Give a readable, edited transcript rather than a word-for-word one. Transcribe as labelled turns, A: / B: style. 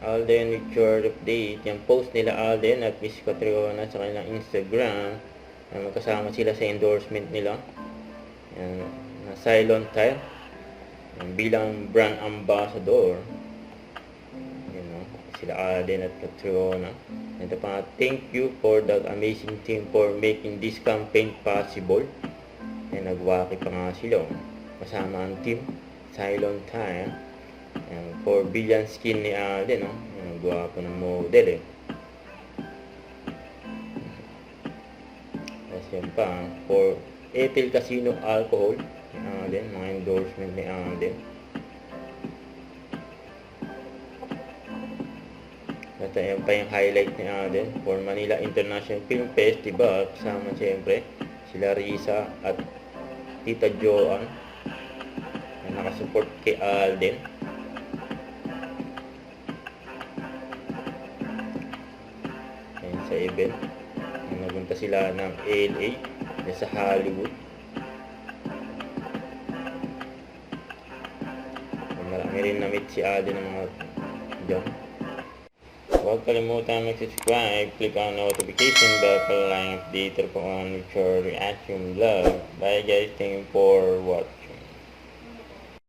A: Alden with your update. Yung post nila Alden at Miss Catriona sa kanilang Instagram. Magkasama sila sa endorsement nila. Yan, na Cylon Tire. Yan, bilang brand ambassador. You know, sila Alden at Catriona. Ito pa, thank you for that amazing team for making this campaign possible. Yan, nagwaki pa nga sila. Kasama ang team Cylon Tire. Yan, 4 billion skin ni Alden, no? Yan, gwapo ng model, eh. Tapos yan pa, for Ethyl Casino Alcohol ni Alden, mga endorsement ni Alden. At yan pa yung highlight ni Alden for Manila International Film Festival. Kasama siyempre sila Risa at Tita Joan na nakasupport kay Alden. Ayan sa event. Nagunta sila ng LA sa Hollywood. Marami rin na-meet si Alden ng mga dyan. Huwag kalimutan mag-subscribe, click on notification bell para lang update po on your reaction vlog. Bye guys, thank you for watching.